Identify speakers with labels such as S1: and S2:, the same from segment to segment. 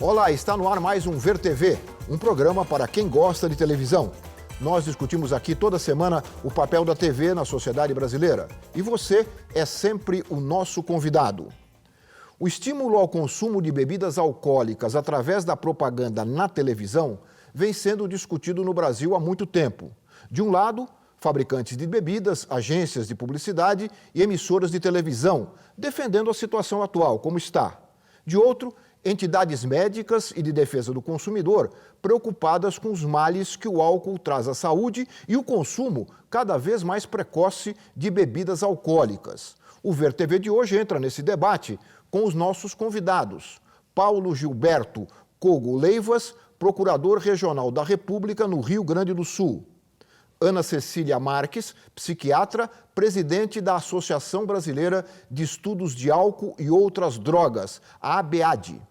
S1: Olá, está no ar mais um Ver TV, um programa para quem gosta de televisão. Nós discutimos aqui toda semana o papel da TV na sociedade brasileira. E você é sempre o nosso convidado. O estímulo ao consumo de bebidas alcoólicas através da propaganda na televisão vem sendo discutido no Brasil há muito tempo. De um lado, fabricantes de bebidas, agências de publicidade e emissoras de televisão, defendendo a situação atual como está. De outro, entidades médicas e de defesa do consumidor, preocupadas com os males que o álcool traz à saúde e o consumo cada vez mais precoce de bebidas alcoólicas. O Ver TV de hoje entra nesse debate com os nossos convidados. Paulo Gilberto Cogo Leivas, Procurador Regional da República no Rio Grande do Sul. Ana Cecília Marques, psiquiatra, presidente da Associação Brasileira de Estudos de Álcool e Outras Drogas, a ABAD.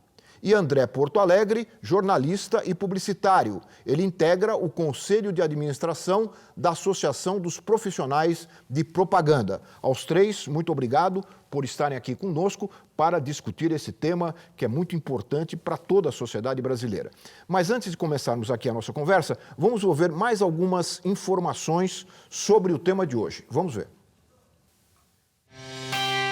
S1: E André Porto Alegre, jornalista e publicitário. Ele integra o Conselho de Administração da Associação dos Profissionais de Propaganda. Aos três, muito obrigado por estarem aqui conosco para discutir esse tema que é muito importante para toda a sociedade brasileira. Mas antes de começarmos aqui a nossa conversa, vamos ouvir mais algumas informações sobre o tema de hoje. Vamos ver.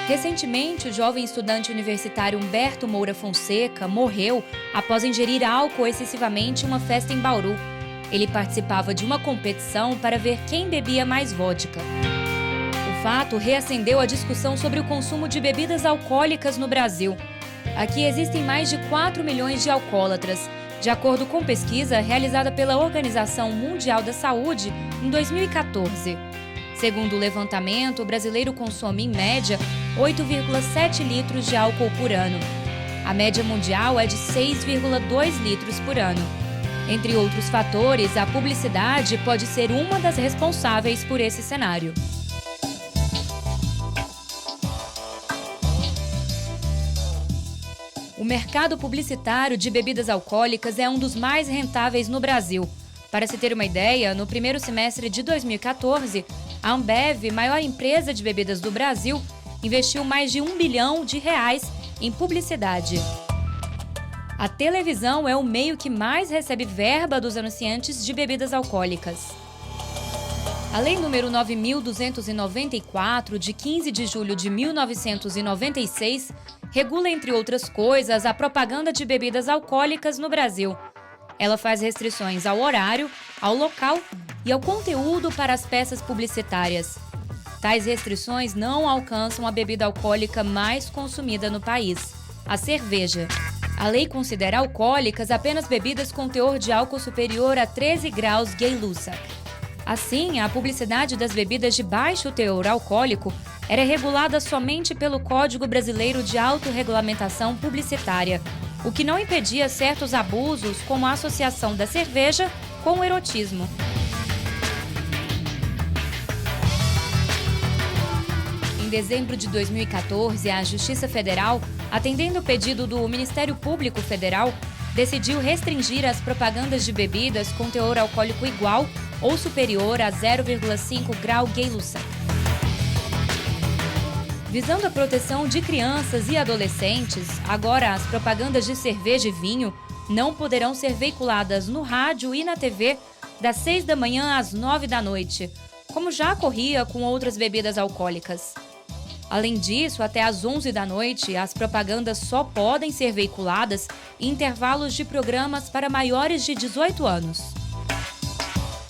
S2: Recentemente, o jovem estudante universitário Humberto Moura Fonseca morreu após ingerir álcool excessivamente em uma festa em Bauru. Ele participava de uma competição para ver quem bebia mais vodka. O fato reacendeu a discussão sobre o consumo de bebidas alcoólicas no Brasil. Aqui existem mais de 4 milhões de alcoólatras, de acordo com pesquisa realizada pela Organização Mundial da Saúde em 2014. Segundo o levantamento, o brasileiro consome, em média, 8,7 litros de álcool por ano. A média mundial é de 6,2 litros por ano. Entre outros fatores, a publicidade pode ser uma das responsáveis por esse cenário. O mercado publicitário de bebidas alcoólicas é um dos mais rentáveis no Brasil. Para se ter uma ideia, no primeiro semestre de 2014, a Ambev, maior empresa de bebidas do Brasil, investiu mais de R$1 bilhão em publicidade. A televisão é o meio que mais recebe verba dos anunciantes de bebidas alcoólicas. A Lei nº 9.294, de 15 de julho de 1996, regula, entre outras coisas, a propaganda de bebidas alcoólicas no Brasil. Ela faz restrições ao horário, ao local e ao conteúdo para as peças publicitárias. Tais restrições não alcançam a bebida alcoólica mais consumida no país, a cerveja. A lei considera alcoólicas apenas bebidas com teor de álcool superior a 13 graus Gay-Lussac. Assim, a publicidade das bebidas de baixo teor alcoólico era regulada somente pelo Código Brasileiro de Autorregulamentação Publicitária, o que não impedia certos abusos, como a associação da cerveja com o erotismo. Em dezembro de 2014, a Justiça Federal, atendendo o pedido do Ministério Público Federal, decidiu restringir as propagandas de bebidas com teor alcoólico igual ou superior a 0,5 grau Gay-Lussac. Visando a proteção de crianças e adolescentes, agora as propagandas de cerveja e vinho não poderão ser veiculadas no rádio e na TV das 6 da manhã às 9 da noite, como já ocorria com outras bebidas alcoólicas. Além disso, até às 11 da noite, as propagandas só podem ser veiculadas em intervalos de programas para maiores de 18 anos.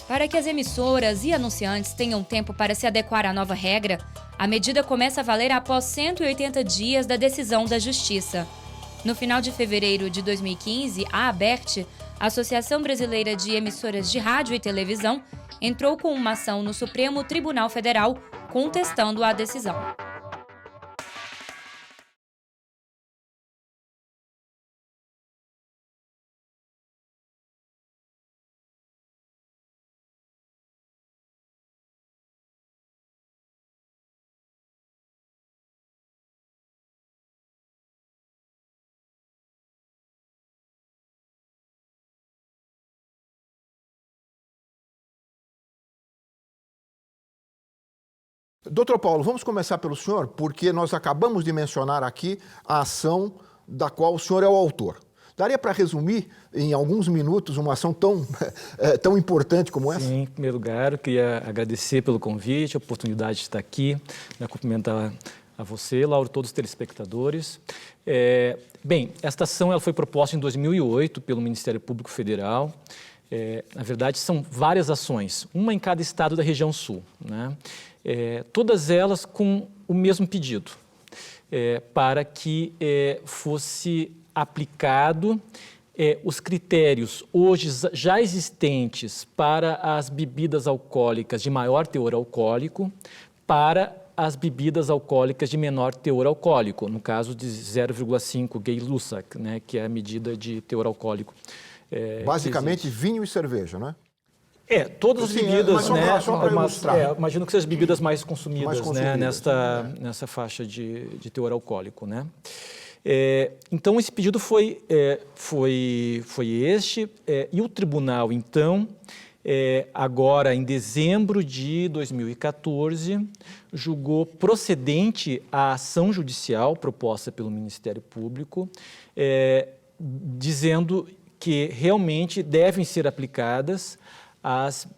S2: Para que as emissoras e anunciantes tenham tempo para se adequar à nova regra, a medida começa a valer após 180 dias da decisão da Justiça. No final de fevereiro de 2015, a ABERT, Associação Brasileira de Emissoras de Rádio e Televisão, entrou com uma ação no Supremo Tribunal Federal contestando a decisão.
S1: Doutor Paulo, vamos começar pelo senhor, porque nós acabamos de mencionar aqui a ação da qual o senhor é o autor. Daria para resumir em alguns minutos uma ação tão importante como essa?
S3: Sim, em primeiro lugar, eu queria agradecer pelo convite, a oportunidade de estar aqui, cumprimentar a você, Lauro, todos os telespectadores. Bem, esta ação ela foi proposta em 2008 pelo Ministério Público Federal. Na verdade, são várias ações, uma em cada estado da região sul, né? Todas elas com o mesmo pedido, para que fosse aplicado os critérios hoje já existentes para as bebidas alcoólicas de maior teor alcoólico para as bebidas alcoólicas de menor teor alcoólico, no caso de 0,5 Gay-Lussac, né, que é a medida de teor alcoólico.
S1: Basicamente vinho e cerveja, né?
S3: Todas as bebidas, né?
S1: Só para ilustrar.
S3: Imagino que sejam as bebidas mais consumidas, né, nessa faixa de teor alcoólico, né? Então, esse pedido foi este, e o tribunal, então, agora em dezembro de 2014, julgou procedente a ação judicial proposta pelo Ministério Público, dizendo que realmente devem ser aplicadas as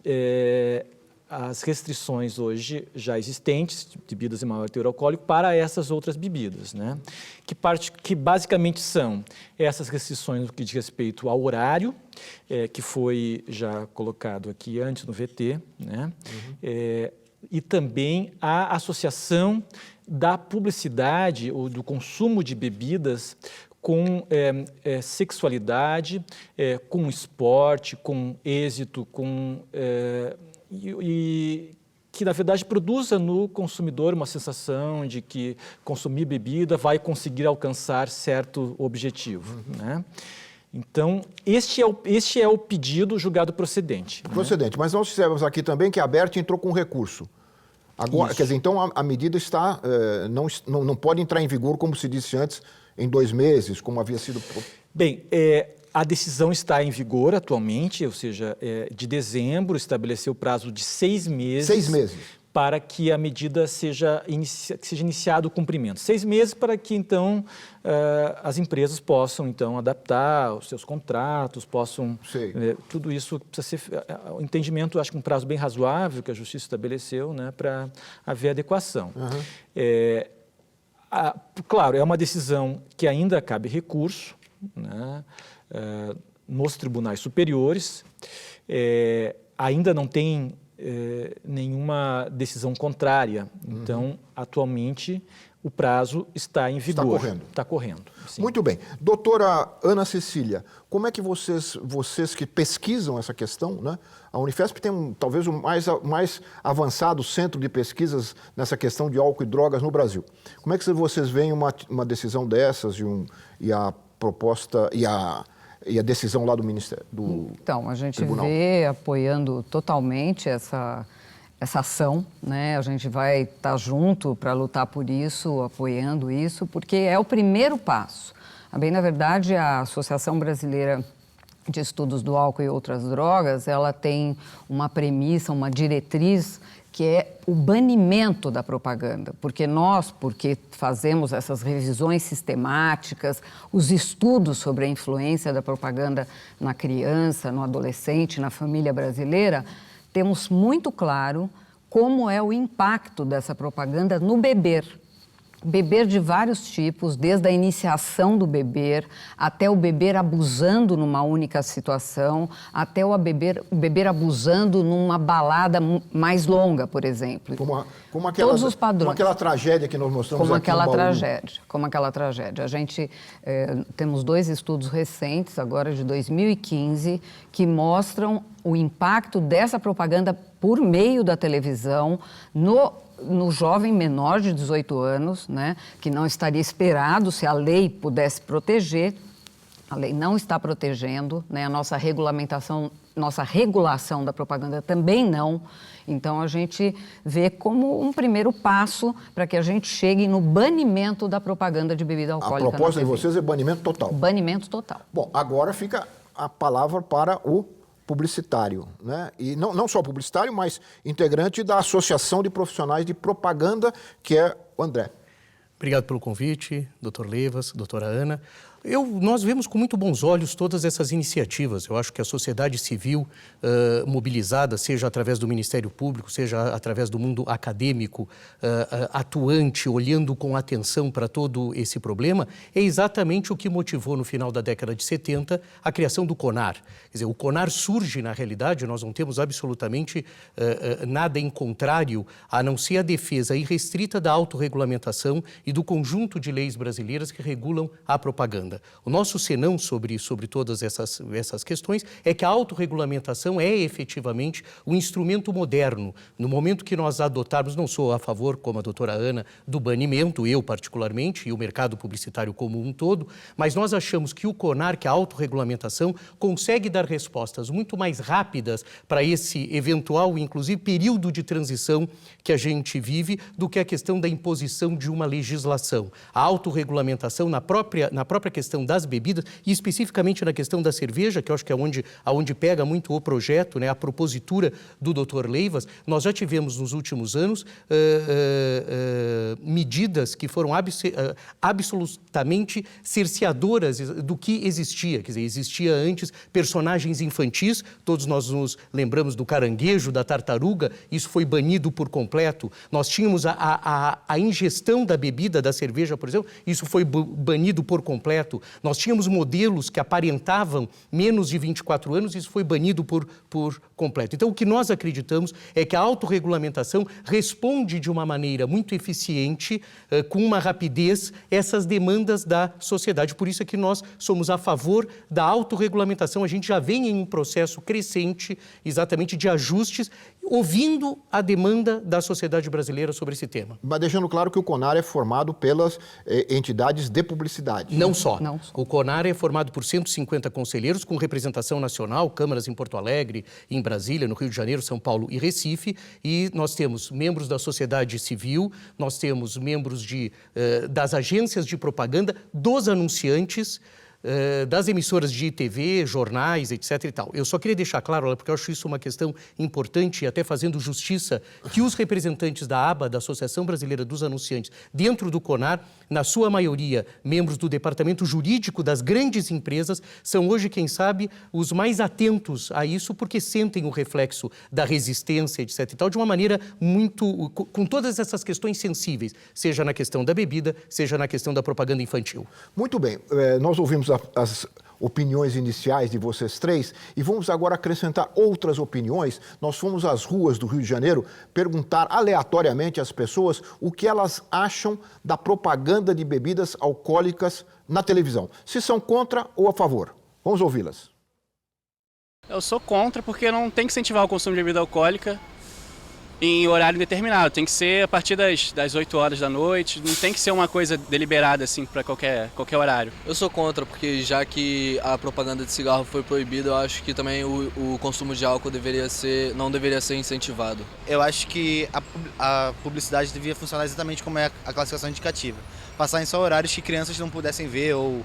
S3: restrições hoje já existentes de bebidas de maior teor alcoólico para essas outras bebidas, né? Que basicamente são essas restrições no que diz respeito ao horário, que foi já colocado aqui antes no VT, né? E também a associação da publicidade ou do consumo de bebidas com sexualidade, com esporte, com êxito, e que, na verdade, produza no consumidor uma sensação de que consumir bebida vai conseguir alcançar certo objetivo, né? Então, este é o pedido julgado procedente.
S1: Procedente, né? Mas nós fizemos aqui também que a ABERT entrou com recurso. Agora, quer dizer, então a medida está, não pode entrar em vigor, como se disse antes, em 2 meses, como havia sido...
S3: Bem, a decisão está em vigor atualmente, ou seja, de dezembro, estabeleceu o prazo de 6 meses.
S1: 6 meses.
S3: Para que a medida seja iniciado o cumprimento. 6 meses para que, então, as empresas possam, então, adaptar os seus contratos, possam... tudo isso precisa ser... O entendimento, acho que um prazo bem razoável que a Justiça estabeleceu, né, para haver adequação. Claro, é uma decisão que ainda cabe recurso, né, nos tribunais superiores, ainda não tem nenhuma decisão contrária. Então, atualmente, o prazo está em vigor.
S1: Está correndo.
S3: Está correndo, sim.
S1: Muito bem. Doutora Ana Cecília, como é que vocês que pesquisam essa questão, né? A Unifesp tem talvez o mais avançado centro de pesquisas nessa questão de álcool e drogas no Brasil. Como é que vocês veem uma decisão dessas e a proposta e a decisão lá do Ministério, do
S4: Então, a gente
S1: Tribunal?
S4: vê apoiando totalmente essa ação, né? A gente vai estar junto para lutar por isso, apoiando isso, porque é o primeiro passo. Bem, na verdade, a Associação Brasileira de Estudos do Álcool e Outras Drogas, ela tem uma premissa, uma diretriz, que é o banimento da propaganda, porque fazemos essas revisões sistemáticas, os estudos sobre a influência da propaganda na criança, no adolescente, na família brasileira, temos muito claro como é o impacto dessa propaganda no beber. Beber de vários tipos, desde a iniciação do beber, até o beber abusando numa única situação, até o beber abusando numa balada mais longa, por exemplo. Todos os padrões.
S1: Como aquela tragédia que nós mostramos aqui no Bauru.
S4: Como aquela tragédia. A gente temos 2 estudos recentes, agora de 2015, que mostram o impacto dessa propaganda por meio da televisão no jovem menor de 18 anos, né, que não estaria esperado se a lei pudesse proteger. A lei não está protegendo, né, a nossa regulação da propaganda também não. Então, a gente vê como um primeiro passo para que a gente chegue no banimento da propaganda de bebida alcoólica.
S1: A proposta de vocês é banimento total.
S4: Banimento total.
S1: Bom, agora fica a palavra para o publicitário, né? E não só publicitário, mas integrante da Associação de Profissionais de Propaganda, que é o André.
S5: Obrigado pelo convite, doutor Levas, doutora Ana. Nós vemos com muito bons olhos todas essas iniciativas. Eu acho que a sociedade civil mobilizada, seja através do Ministério Público, seja através do mundo acadêmico, atuante, olhando com atenção para todo esse problema, é exatamente o que motivou no final da década de 70 a criação do CONAR. Quer dizer, o CONAR surge, na realidade, nós não temos absolutamente nada em contrário, a não ser a defesa irrestrita da autorregulamentação e do conjunto de leis brasileiras que regulam a propaganda. O nosso senão sobre todas essas questões é que a autorregulamentação é efetivamente um instrumento moderno. No momento que nós adotarmos, não sou a favor, como a doutora Ana, do banimento, eu particularmente, e o mercado publicitário como um todo, mas nós achamos que o CONAR, que a autorregulamentação, consegue dar respostas muito mais rápidas para esse eventual, inclusive, período de transição que a gente vive, do que a questão da imposição de uma legislação. A autorregulamentação na própria questão das bebidas, e especificamente na questão da cerveja, que eu acho que é onde pega muito o projeto, né, a propositura do Dr. Leivas, nós já tivemos nos últimos anos medidas que foram absolutamente cerceadoras do que existia. Quer dizer, existia antes personagens infantis, todos nós nos lembramos do caranguejo, da tartaruga, isso foi banido por completo. Nós tínhamos a ingestão da bebida, da cerveja, por exemplo, isso foi banido por completo. Nós tínhamos modelos que aparentavam menos de 24 anos, isso foi banido por completo. Então, o que nós acreditamos é que a autorregulamentação responde de uma maneira muito eficiente, com uma rapidez, essas demandas da sociedade. Por isso é que nós somos a favor da autorregulamentação. A gente já vem em um processo crescente, exatamente de ajustes, ouvindo a demanda da sociedade brasileira sobre esse tema.
S1: Mas deixando claro que o CONAR é formado pelas entidades de publicidade.
S5: Não só. O CONAR é formado por 150 conselheiros com representação nacional, câmaras em Porto Alegre, em Brasília, no Rio de Janeiro, São Paulo e Recife, e nós temos membros da sociedade civil, nós temos membros das agências de propaganda, dos anunciantes, das emissoras de TV, jornais, etc. e tal. Eu só queria deixar claro, porque eu acho isso uma questão importante, e até fazendo justiça, que os representantes da ABA, da Associação Brasileira dos Anunciantes, dentro do CONAR, na sua maioria, membros do departamento jurídico das grandes empresas, são hoje, quem sabe, os mais atentos a isso, porque sentem o reflexo da resistência, etc. e tal, de uma maneira muito, com todas essas questões sensíveis, seja na questão da bebida, seja na questão da propaganda infantil.
S1: Muito bem, nós ouvimos as opiniões iniciais de vocês três e vamos agora acrescentar outras opiniões. Nós fomos às ruas do Rio de Janeiro perguntar aleatoriamente às pessoas o que elas acham da propaganda de bebidas alcoólicas na televisão. Se são contra ou a favor. Vamos ouvi-las.
S6: Eu sou contra porque não tem que incentivar o consumo de bebida alcoólica em horário determinado. Tem que ser a partir das 8 horas da noite, não tem que ser uma coisa deliberada assim para qualquer horário.
S7: Eu sou contra, porque já que a propaganda de cigarro foi proibida, eu acho que também o consumo de álcool não deveria ser incentivado.
S8: Eu acho que a publicidade devia funcionar exatamente como é a classificação indicativa. Passar em só horários que crianças não pudessem ver ou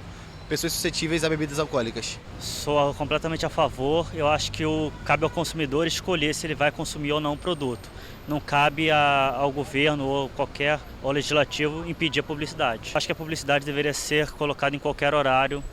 S8: pessoas suscetíveis a bebidas alcoólicas.
S9: Sou completamente a favor. Eu acho que cabe ao consumidor escolher se ele vai consumir ou não o produto. Não cabe ao governo ou ao legislativo impedir a publicidade. Acho que a publicidade deveria ser colocada em qualquer horário.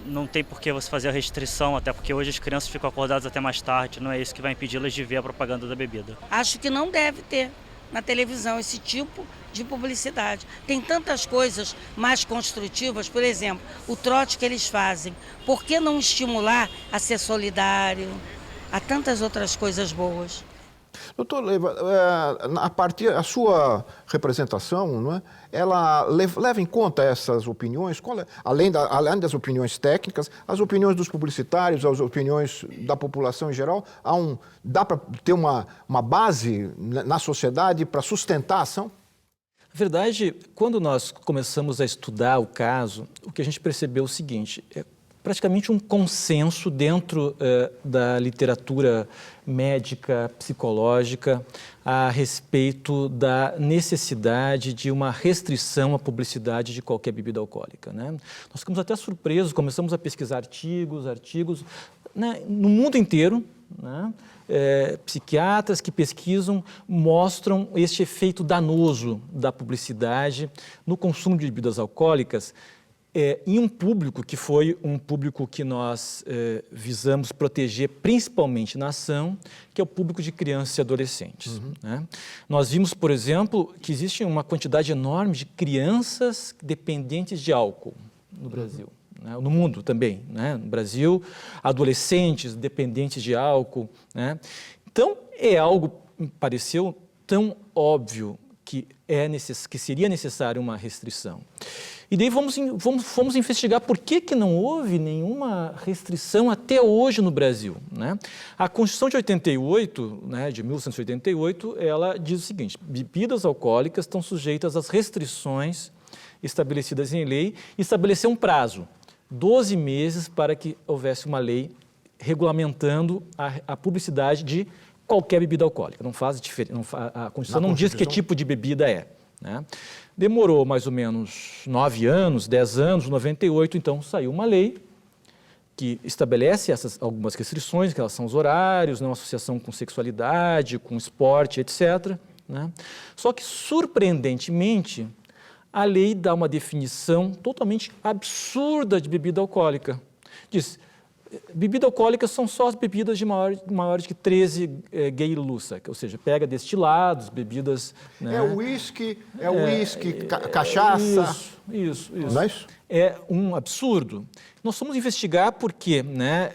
S9: Não tem por que você fazer a restrição, até porque hoje as crianças ficam acordadas até mais tarde. Não é isso que vai impedi-las de ver a propaganda da bebida.
S10: Acho que não deve ter na televisão esse tipo de publicidade. Tem tantas coisas mais construtivas, por exemplo, o trote que eles fazem. Por que não estimular a ser solidário? Há tantas outras coisas boas.
S1: Doutor Leiva, a sua representação, não é? Ela leva em conta essas opiniões, além das opiniões técnicas, as opiniões dos publicitários, as opiniões da população em geral? Dá para ter uma base na sociedade para sustentar a ação?
S3: Na verdade, quando nós começamos a estudar o caso, o que a gente percebeu é o seguinte: praticamente um consenso dentro da literatura médica, psicológica, a respeito da necessidade de uma restrição à publicidade de qualquer bebida alcoólica, né? Nós ficamos até surpresos, começamos a pesquisar artigos, né, no mundo inteiro, né? Psiquiatras que pesquisam mostram este efeito danoso da publicidade no consumo de bebidas alcoólicas, em um público que foi um público que nós visamos proteger principalmente na ação, que é o público de crianças e adolescentes. Né? Nós vimos, por exemplo, que existe uma quantidade enorme de crianças dependentes de álcool no Brasil. Né? No mundo também, né? No Brasil, adolescentes dependentes de álcool. Né? Então, é algo, me pareceu tão óbvio que seria necessário uma restrição. E daí fomos investigar por que não houve nenhuma restrição até hoje no Brasil. Né? A Constituição de 88, né, de 1988, ela diz o seguinte: bebidas alcoólicas estão sujeitas às restrições estabelecidas em lei e estabeleceu um prazo, 12 meses, para que houvesse uma lei regulamentando a publicidade de qualquer bebida alcoólica. Não faz diferença, a Constituição não diz que tipo de bebida é. Né? Demorou mais ou menos 9 anos, 10 anos, 98, então saiu uma lei que estabelece algumas restrições, que elas são os horários, não associação com sexualidade, com esporte, etc. Né? Só que, surpreendentemente, a lei dá uma definição totalmente absurda de bebida alcoólica. Diz: bebida alcoólica são só as bebidas de maiores que 13 gay-lussa, ou seja, pega destilados, bebidas... Né?
S1: É uísque, cachaça...
S3: Isso.
S1: Não é isso?
S3: É um absurdo. Nós fomos investigar porque, né,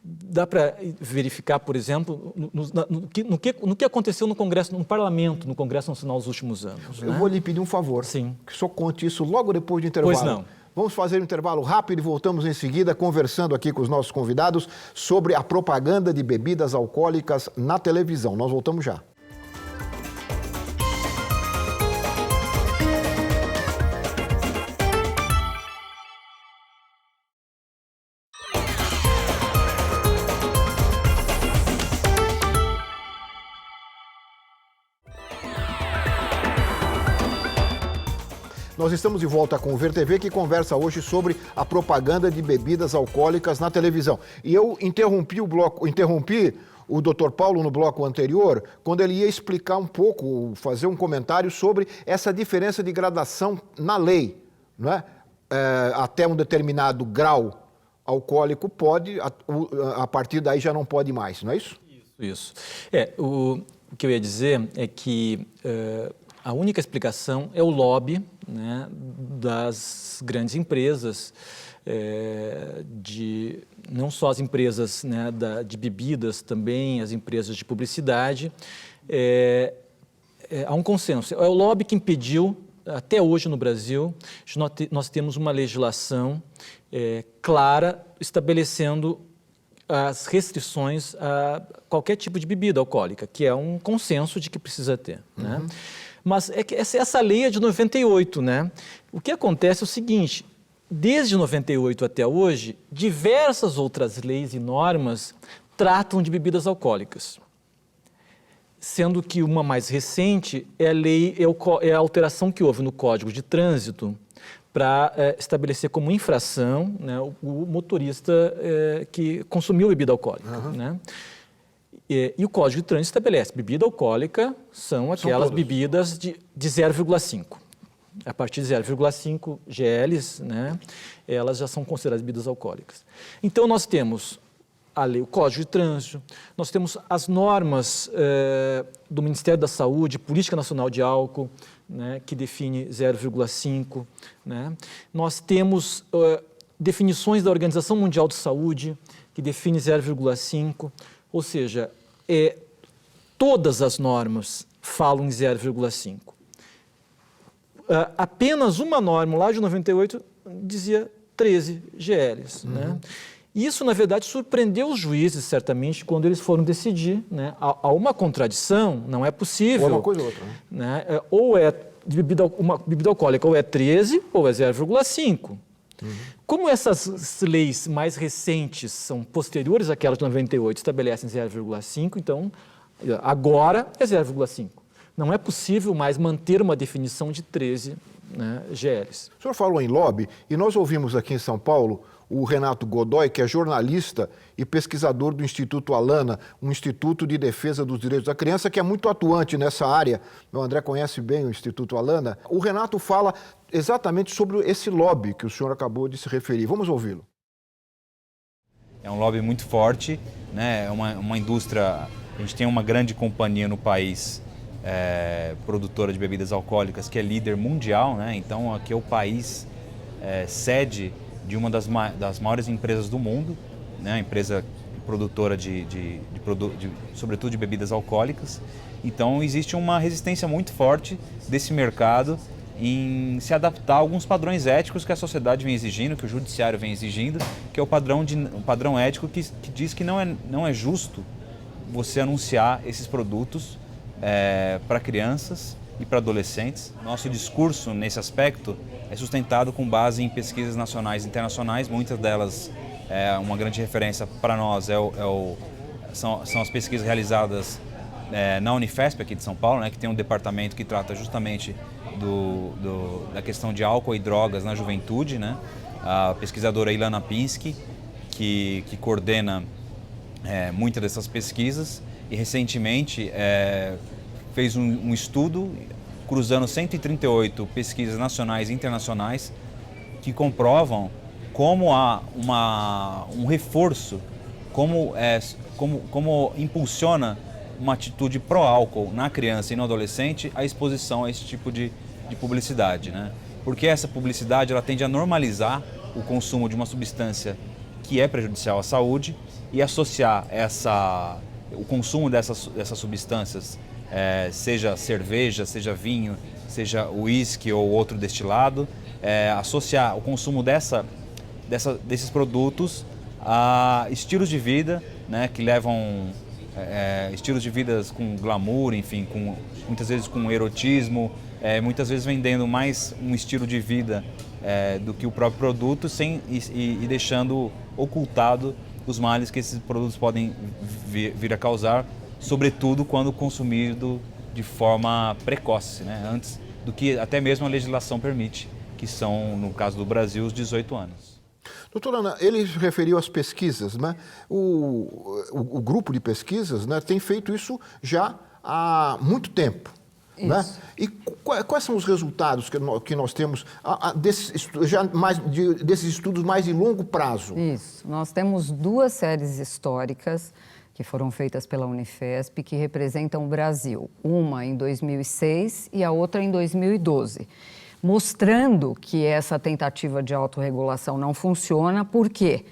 S3: dá para verificar, por exemplo, no que aconteceu no Congresso, no Parlamento, no Congresso Nacional nos últimos anos.
S1: Eu vou lhe pedir um favor.
S3: Sim.
S1: Que o senhor conte isso logo depois do intervalo.
S3: Pois não.
S1: Vamos fazer um intervalo rápido e voltamos em seguida conversando aqui com os nossos convidados sobre a propaganda de bebidas alcoólicas na televisão. Nós voltamos já. Nós estamos de volta com o VerTV, que conversa hoje sobre a propaganda de bebidas alcoólicas na televisão. E eu interrompi o Dr. Paulo no bloco anterior, quando ele ia explicar um pouco, fazer um comentário sobre essa diferença de gradação na lei, não é? Até um determinado grau alcoólico pode, a partir daí já não pode mais, não é isso?
S3: Isso. O que eu ia dizer é que a única explicação é o lobby, né, das grandes empresas, não só as empresas, né, de bebidas, também as empresas de publicidade. Há um consenso. É o lobby que impediu, até hoje no Brasil, nós temos uma legislação clara essabelecendo as restrições a qualquer tipo de bebida alcoólica, que é um consenso de que precisa ter. Né? Mas é que essa lei é de 98, né? O que acontece é o seguinte: desde 98 até hoje, diversas outras leis e normas tratam de bebidas alcoólicas. Sendo que uma mais recente é a alteração que houve no Código de Trânsito para estabelecer como infração, né, o motorista que consumiu bebida alcoólica. Né? E o Código de Trânsito estabelece: bebida alcoólica são aquelas bebidas de 0,5. A partir de 0,5 GLs, né, elas já são consideradas bebidas alcoólicas. Então, nós temos a lei, o Código de Trânsito, nós temos as normas do Ministério da Saúde, Política Nacional de Álcool, né, que define 0,5. Né? Nós temos definições da Organização Mundial de Saúde, que define 0,5, ou seja, todas as normas falam em 0,5. Apenas uma norma, lá de 98, dizia 13 GLs. Né? Isso, na verdade, surpreendeu os juízes, certamente, quando eles foram decidir. Né? Há uma contradição, não é possível.
S1: Ou uma coisa ou outra.
S3: Né? Ou é uma bebida alcoólica, ou é 13, ou é 0,5. Como essas leis mais recentes são posteriores àquelas de 98, estabelecem 0,5, então agora é 0,5. Não é possível mais manter uma definição de 13 né, GLs.
S1: O senhor falou em lobby e nós ouvimos aqui em São Paulo o Renato Godoy, que é jornalista e pesquisador do Instituto Alana, um instituto de defesa dos direitos da criança que é muito atuante nessa área. O André conhece bem o Instituto Alana. O Renato fala exatamente sobre esse lobby que o senhor acabou de se referir. Vamos ouvi-lo.
S11: É um lobby muito forte, né? É uma indústria, a gente tem uma grande companhia no país, produtora de bebidas alcoólicas, que é líder mundial, né? Então aqui é o país sede de uma das maiores empresas do mundo, né? Empresa produtora sobretudo de bebidas alcoólicas. Então existe uma resistência muito forte desse mercado em se adaptar a alguns padrões éticos que a sociedade vem exigindo, que o judiciário vem exigindo, que é o padrão ético que diz que não é justo você anunciar esses produtos para crianças e para adolescentes. Nosso discurso nesse aspecto é sustentado com base em pesquisas nacionais e internacionais, muitas delas, uma grande referência para nós são as pesquisas realizadas na Unifesp aqui de São Paulo, né, que tem um departamento que trata justamente da questão de álcool e drogas na juventude, né? A pesquisadora Ilana Pinsky, que coordena muitas dessas pesquisas e recentemente fez um estudo cruzando 138 pesquisas nacionais e internacionais que comprovam como há um reforço, como impulsiona uma atitude pró-álcool na criança e no adolescente a exposição a esse tipo de publicidade, né? Porque essa publicidade ela tende a normalizar o consumo de uma substância que é prejudicial à saúde e associar o consumo dessas substâncias, seja cerveja, seja vinho, seja uísque ou outro destilado, associar o consumo desses produtos a estilos de vida, né, que levam estilos de vida com glamour, enfim, muitas vezes com erotismo, muitas vezes vendendo mais um estilo de vida do que o próprio produto, e deixando ocultado os males que esses produtos podem vir a causar, sobretudo quando consumido de forma precoce, né, antes do que até mesmo a legislação permite, que são, no caso do Brasil, os 18 anos.
S1: Doutora Ana, ele referiu às pesquisas, né? O grupo de pesquisas, né, tem feito isso já há muito tempo. Né? E quais são os resultados que nós temos desses estudos mais de longo prazo?
S4: Isso. Nós temos 2 séries históricas que foram feitas pela Unifesp que representam o Brasil. Uma em 2006 e a outra em 2012. Mostrando que essa tentativa de autorregulação não funciona. Por quê?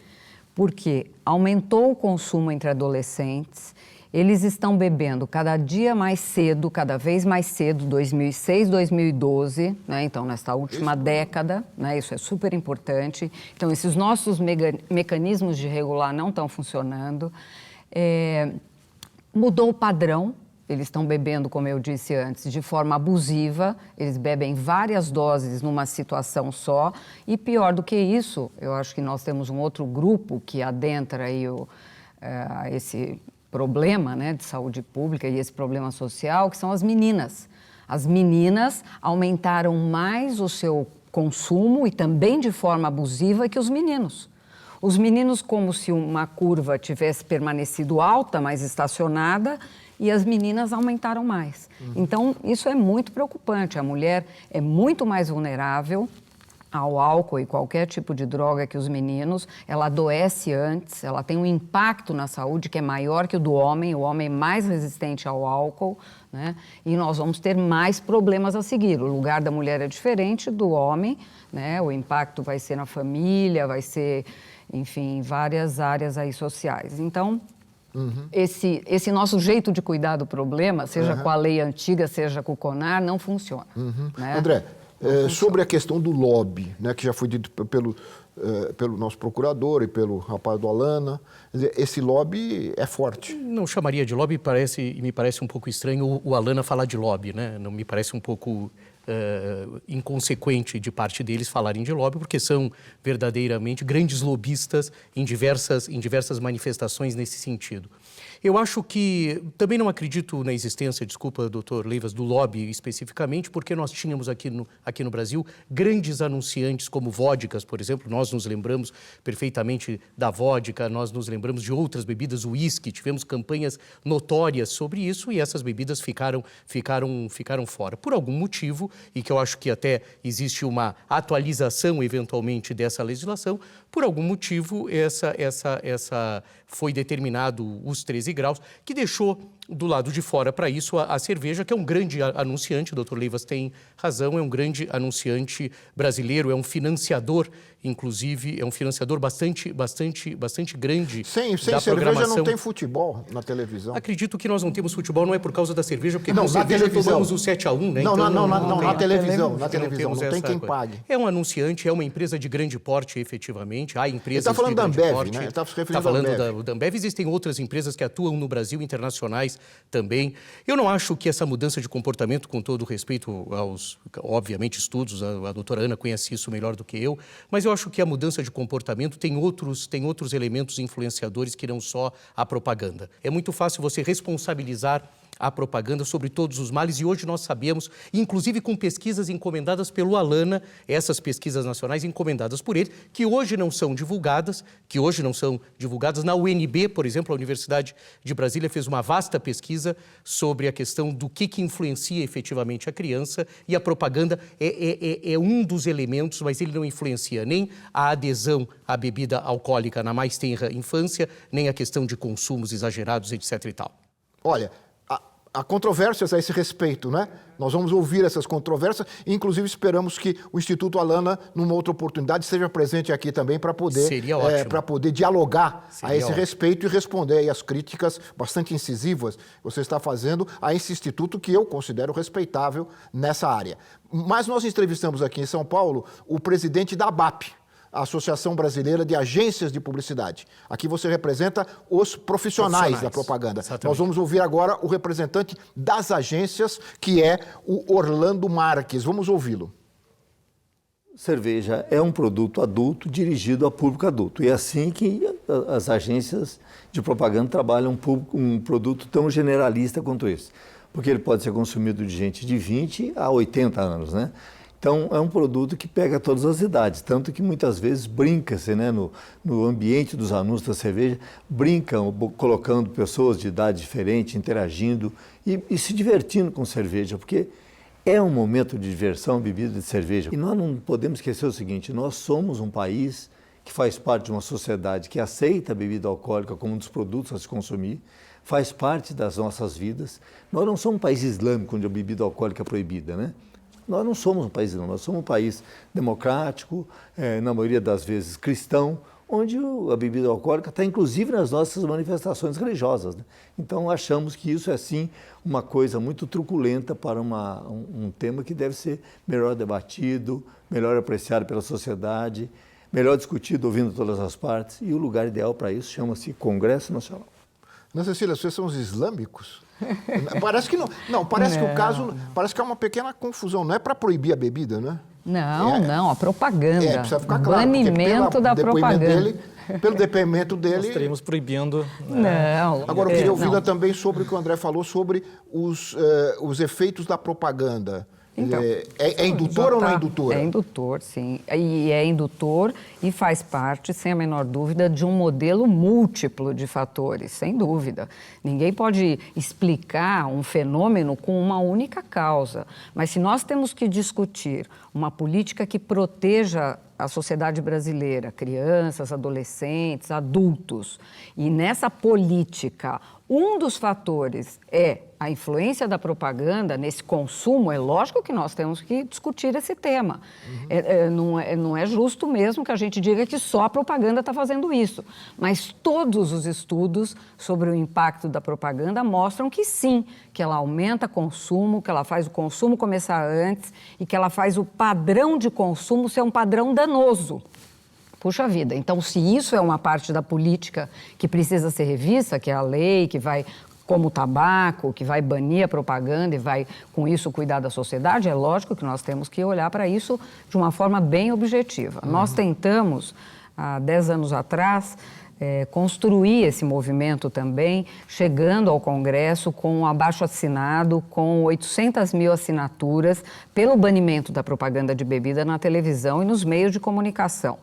S4: Porque aumentou o consumo entre adolescentes, eles estão bebendo cada dia mais cedo, cada vez mais cedo, 2006, 2012, né? Então, nesta última década, né? Isso é super importante. Então, esses nossos mecanismos de regular não estão funcionando. Mudou o padrão. Eles estão bebendo, como eu disse antes, de forma abusiva, eles bebem várias doses numa situação só, e pior do que isso, eu acho que nós temos um outro grupo que adentra aí esse problema, né, de saúde pública e esse problema social, que são as meninas. As meninas aumentaram mais o seu consumo e também de forma abusiva que os meninos. Os meninos como se uma curva tivesse permanecido alta, mas estacionada, e as meninas aumentaram mais. Então, isso é muito preocupante. A mulher é muito mais vulnerável ao álcool e qualquer tipo de droga que os meninos. Ela adoece antes, ela tem um impacto na saúde que é maior que o do homem. O homem é mais resistente ao álcool, né? E nós vamos ter mais problemas a seguir. O lugar da mulher é diferente do homem, né? O impacto vai ser na família, vai ser, enfim, em várias áreas aí sociais. Então, esse nosso jeito de cuidar do problema, seja com a lei antiga, seja com o CONAR, não funciona. Né?
S1: André, sobre a questão do lobby, né, que já foi dito pelo nosso procurador e pelo rapaz do Alana, esse lobby é forte.
S5: Não chamaria de lobby, me parece um pouco estranho o Alana falar de lobby, né? Não me parece um pouco inconsequente de parte deles falarem de lobby, porque são verdadeiramente grandes lobistas em diversas manifestações nesse sentido. Eu acho que, também não acredito na existência, desculpa, doutor Leivas, do lobby especificamente, porque nós tínhamos aqui no Brasil grandes anunciantes como vodkas, por exemplo, nós nos lembramos perfeitamente da vodka, nós nos lembramos de outras bebidas, o uísque, tivemos campanhas notórias sobre isso e essas bebidas ficaram fora. Por algum motivo, e que eu acho que até existe uma atualização eventualmente dessa legislação, por algum motivo essa foi determinado os 13 graus, que deixou do lado de fora para isso a cerveja, que é um grande anunciante, o doutor Leivas tem razão, é um grande anunciante brasileiro, é um financiador, inclusive, é um financiador bastante grande
S1: sem
S5: da
S1: cerveja
S5: programação.
S1: não tem futebol na televisão.
S5: Acredito que nós não temos futebol, não é por causa da cerveja, porque
S1: não,
S5: com cerveja
S1: televisão.
S5: tomamos o 7-1, né?
S1: Não,
S5: então,
S1: na televisão, não tem quem
S5: coisa.
S1: pague.
S5: É um anunciante, é uma empresa de grande porte, efetivamente, há empresas
S1: Ele está falando
S5: de
S1: da
S5: grande
S1: Ambev,
S5: porte.
S1: né? Ele está se referindo
S5: Está falando
S1: à Ambev.
S5: da Ambev, existem outras empresas que atuam no Brasil, internacionais também. Eu não acho que essa mudança de comportamento, com todo respeito aos, obviamente, estudos, a doutora Ana conhece isso melhor do que eu, mas eu acho que a mudança de comportamento tem outros elementos influenciadores que não só a propaganda. É muito fácil você responsabilizar a propaganda sobre todos os males, e hoje nós sabemos, inclusive com pesquisas encomendadas pelo Alana, essas pesquisas nacionais encomendadas por ele, que hoje não são divulgadas, na UNB, por exemplo, a Universidade de Brasília fez uma vasta pesquisa sobre a questão do que influencia efetivamente a criança, e a propaganda é um dos elementos, mas ele não influencia nem a adesão à bebida alcoólica na mais tenra infância, nem a questão de consumos exagerados, etc. e tal.
S1: Olha, há controvérsias a esse respeito, né? Nós vamos ouvir essas controvérsias e, inclusive, esperamos que o Instituto Alana, numa outra oportunidade, esteja presente aqui também para poder dialogar a esse respeito e responder aí as críticas bastante incisivas que você está fazendo a esse instituto que eu considero respeitável nessa área. Mas nós entrevistamos aqui em São Paulo o presidente da ABAP, a Associação Brasileira de Agências de Publicidade. Aqui você representa os profissionais da propaganda. Exatamente. Nós vamos ouvir agora o representante das agências, que é o Orlando Marques. Vamos ouvi-lo.
S12: Cerveja é um produto adulto dirigido a público adulto. E é assim que as agências de propaganda trabalham um produto tão generalista quanto esse. Porque ele pode ser consumido de gente de 20 a 80 anos, né? Então, é um produto que pega todas as idades, tanto que muitas vezes brinca-se, né, no ambiente dos anúncios da cerveja, brincam colocando pessoas de idade diferente, interagindo e se divertindo com cerveja, porque é um momento de diversão, bebida de cerveja. E nós não podemos esquecer o seguinte, nós somos um país que faz parte de uma sociedade que aceita a bebida alcoólica como um dos produtos a se consumir, faz parte das nossas vidas. Nós não somos um país islâmico onde a bebida alcoólica é proibida, né? Nós não somos um país islâmico, nós somos um país democrático, na maioria das vezes cristão, onde a bebida alcoólica está inclusive nas nossas manifestações religiosas, né? Então achamos que isso é sim uma coisa muito truculenta para um tema que deve ser melhor debatido, melhor apreciado pela sociedade, melhor discutido ouvindo todas as partes, e o lugar ideal para isso chama-se Congresso Nacional.
S1: Ana Cecília, vocês são os islâmicos? Parece que não. Não, parece que o caso. Parece que há uma pequena confusão. Não é para proibir a bebida, né?
S4: Não, a propaganda.
S1: Precisa ficar claro.
S4: Banimento da propaganda.
S1: Pelo depoimento dele.
S3: Nós estaríamos proibindo.
S4: Não.
S1: Agora, eu queria ouvi-la também sobre o que o André falou sobre os efeitos da propaganda. Então, é indutor ou não é indutor?
S4: É indutor, sim. E é indutor e faz parte, sem a menor dúvida, de um modelo múltiplo de fatores, sem dúvida. Ninguém pode explicar um fenômeno com uma única causa. Mas se nós temos que discutir uma política que proteja a sociedade brasileira, crianças, adolescentes, adultos, e nessa política, um dos fatores é a influência da propaganda nesse consumo, é lógico que nós temos que discutir esse tema. Não é justo mesmo que a gente diga que só a propaganda está fazendo isso, mas todos os estudos sobre o impacto da propaganda mostram que sim, que ela aumenta consumo, que ela faz o consumo começar antes e que ela faz o padrão de consumo ser um padrão danoso. Puxa vida, então se isso é uma parte da política que precisa ser revista, que é a lei, que vai como o tabaco, que vai banir a propaganda e vai, com isso, cuidar da sociedade, é lógico que nós temos que olhar para isso de uma forma bem objetiva. Nós tentamos, há 10 anos atrás, construir esse movimento também, chegando ao Congresso com um abaixo-assinado, com 800 mil assinaturas pelo banimento da propaganda de bebida na televisão e nos meios de comunicação.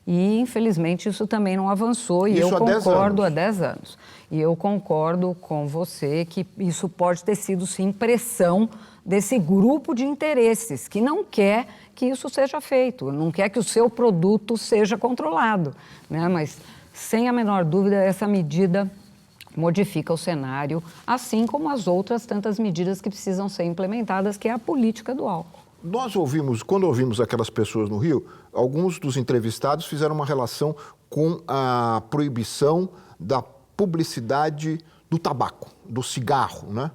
S4: E, infelizmente, isso também não avançou e eu concordo há 10 anos. E eu concordo com você que isso pode ter sido, sim, pressão desse grupo de interesses que não quer que isso seja feito, não quer que o seu produto seja controlado, né? Mas, sem a menor dúvida, essa medida modifica o cenário, assim como as outras tantas medidas que precisam ser implementadas, que é a política do álcool.
S1: Nós ouvimos, quando ouvimos aquelas pessoas no Rio, alguns dos entrevistados fizeram uma relação com a proibição da publicidade do tabaco, do cigarro, né?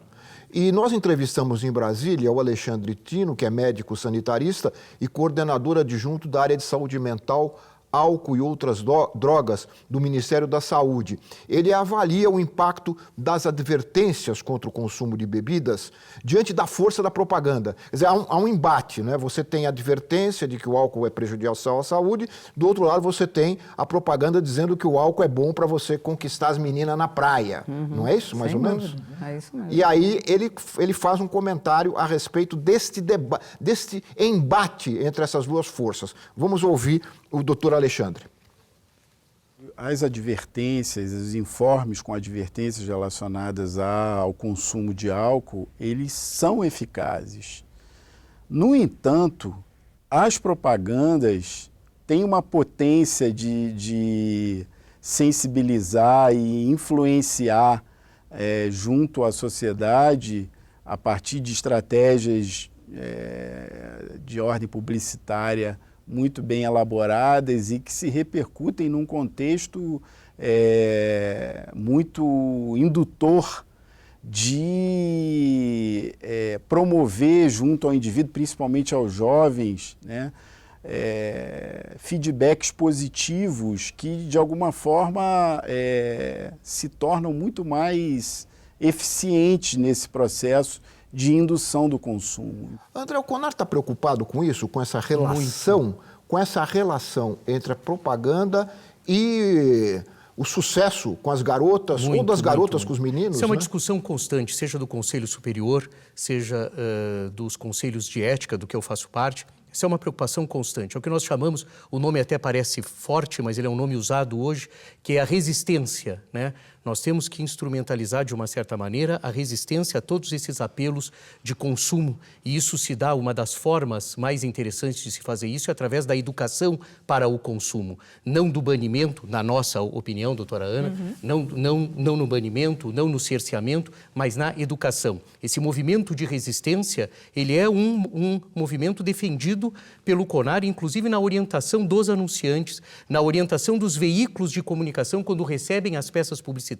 S1: E nós entrevistamos em Brasília o Alexandre Tino, que é médico sanitarista e coordenador adjunto da área de saúde mental, álcool e outras drogas do Ministério da Saúde. Ele avalia o impacto das advertências contra o consumo de bebidas diante da força da propaganda. Quer dizer, há um embate, né? Você tem a advertência de que o álcool é prejudicial à saúde, do outro lado você tem a propaganda dizendo que o álcool é bom para você conquistar as meninas na praia. Não é isso, mais ou menos?
S4: É isso mesmo.
S1: E aí ele faz um comentário a respeito deste embate entre essas duas forças. Vamos ouvir o doutor Alexandre.
S13: As advertências, os informes com advertências relacionadas ao consumo de álcool, eles são eficazes. No entanto, as propagandas têm uma potência de sensibilizar e influenciar junto à sociedade a partir de estratégias de ordem publicitária muito bem elaboradas e que se repercutem num contexto muito indutor de promover junto ao indivíduo, principalmente aos jovens, né, feedbacks positivos que, de alguma forma, se tornam muito mais eficientes nesse processo de indução do consumo.
S1: André, o CONAR está preocupado com isso, com essa relação, entre a propaganda e o sucesso com as garotas, ou das garotas com os meninos?
S5: Isso é uma discussão constante, seja do Conselho Superior, seja dos conselhos de ética, do que eu faço parte. Isso é uma preocupação constante. É o que nós chamamos, o nome até parece forte, mas ele é um nome usado hoje, que é a resistência, né? Nós temos que instrumentalizar, de uma certa maneira, a resistência a todos esses apelos de consumo. E isso se dá, uma das formas mais interessantes de se fazer isso é através da educação para o consumo. Não do banimento, na nossa opinião, doutora Ana, não no banimento, não no cerceamento, mas na educação. Esse movimento de resistência, ele é um movimento defendido pelo CONAR, inclusive na orientação dos anunciantes, na orientação dos veículos de comunicação quando recebem as peças publicitárias.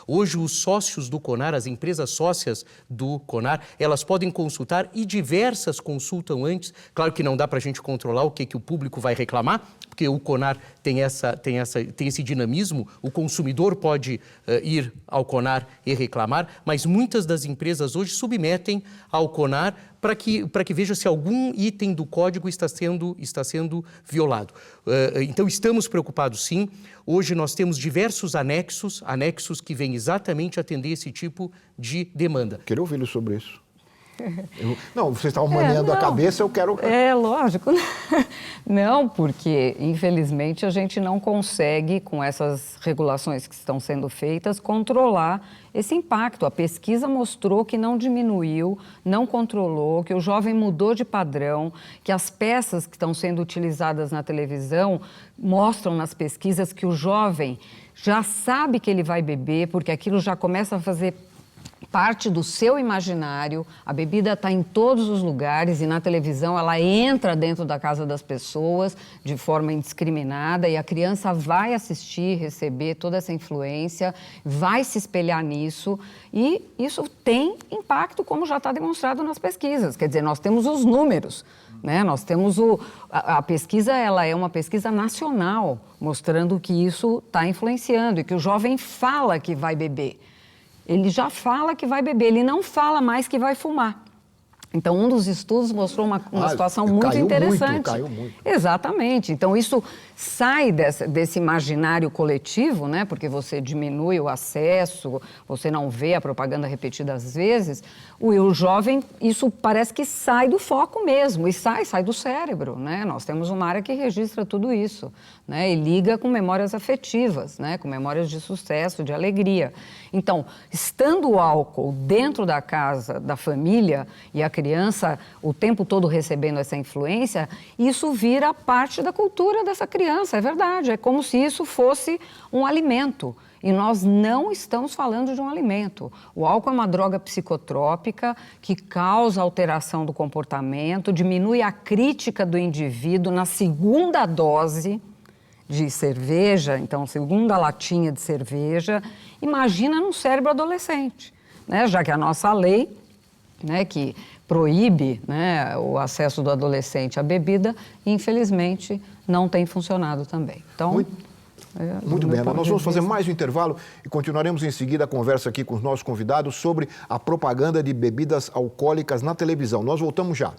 S5: Hoje, os sócios do CONAR, as empresas sócias do CONAR, elas podem consultar e diversas consultam antes. Claro que não dá para a gente controlar o que o público vai reclamar, porque o CONAR tem esse dinamismo, o consumidor pode ir ao CONAR e reclamar, mas muitas das empresas hoje submetem ao CONAR para que veja se algum item do código está sendo violado. Então, estamos preocupados, sim. Hoje nós temos diversos anexos que vêm exatamente atender esse tipo de demanda.
S1: Queria ouvi-lo sobre isso. Não, vocês estavam maneando a cabeça, eu quero...
S4: É, lógico. Não, porque, infelizmente, a gente não consegue, com essas regulações que estão sendo feitas, controlar esse impacto. A pesquisa mostrou que não diminuiu, não controlou, que o jovem mudou de padrão, que as peças que estão sendo utilizadas na televisão mostram nas pesquisas que o jovem já sabe que ele vai beber, porque aquilo já começa a fazer parte do seu imaginário. A bebida está em todos os lugares e na televisão ela entra dentro da casa das pessoas de forma indiscriminada e a criança vai assistir, receber toda essa influência, vai se espelhar nisso e isso tem impacto, como já está demonstrado nas pesquisas. Quer dizer, nós temos os números, né? Nós temos a pesquisa, ela é uma pesquisa nacional, mostrando que isso está influenciando e que o jovem fala que vai beber. ele já fala que vai beber, ele não fala mais que vai fumar. Então, um dos estudos mostrou uma situação muito interessante.
S1: Caiu muito.
S4: Exatamente. Então, isso sai desse imaginário coletivo, né? Porque você diminui o acesso, você não vê a propaganda repetidas vezes. O jovem, isso parece que sai do foco mesmo, e sai do cérebro, né? Nós temos uma área que registra tudo isso, né? E liga com memórias afetivas, né? Com memórias de sucesso, de alegria. Então, estando o álcool dentro da casa, da família, e a criança o tempo todo recebendo essa influência, isso vira parte da cultura dessa criança, é verdade. É como se isso fosse um alimento. E nós não estamos falando de um alimento. O álcool é uma droga psicotrópica que causa alteração do comportamento, diminui a crítica do indivíduo na segunda dose de cerveja, então, segunda latinha de cerveja. Imagina num cérebro adolescente, né? Já que a nossa lei, né, que proíbe, né, o acesso do adolescente à bebida, infelizmente, não tem funcionado também. Então,
S1: muito bem, nós vamos fazer mais um intervalo e continuaremos em seguida a conversa aqui com os nossos convidados sobre a propaganda de bebidas alcoólicas na televisão. Nós voltamos já.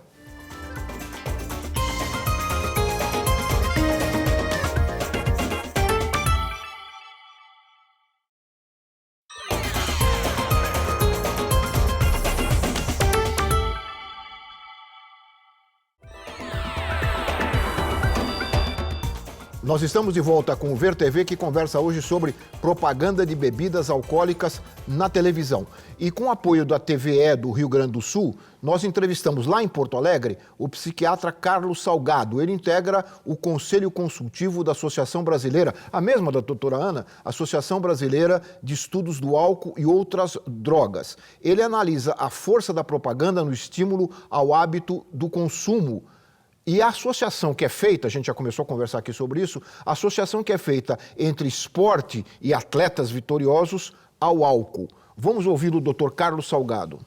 S1: Nós estamos de volta com o Ver TV, que conversa hoje sobre propaganda de bebidas alcoólicas na televisão. E com o apoio da TVE do Rio Grande do Sul, nós entrevistamos lá em Porto Alegre o psiquiatra Carlos Salgado. Ele integra o Conselho Consultivo da Associação Brasileira, a mesma da doutora Ana, Associação Brasileira de Estudos do Álcool e Outras Drogas. Ele analisa a força da propaganda no estímulo ao hábito do consumo. E a associação que é feita, a gente já começou a conversar aqui sobre isso, a associação que é feita entre esporte e atletas vitoriosos ao álcool. Vamos ouvir o Dr. Carlos Salgado.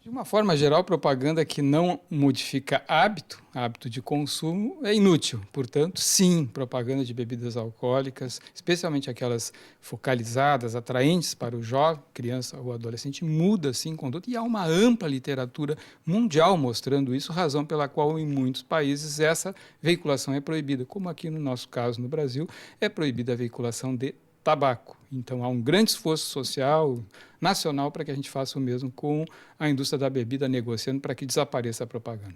S14: De uma forma geral, propaganda que não modifica hábito de consumo, é inútil. Portanto, sim, propaganda de bebidas alcoólicas, especialmente aquelas focalizadas, atraentes para o jovem, criança ou adolescente, muda sim conduta. E há uma ampla literatura mundial mostrando isso, razão pela qual em muitos países essa veiculação é proibida, como aqui no nosso caso no Brasil, é proibida a veiculação de tabaco. Então, há um grande esforço social, nacional, para que a gente faça o mesmo com a indústria da bebida, negociando para que desapareça a propaganda.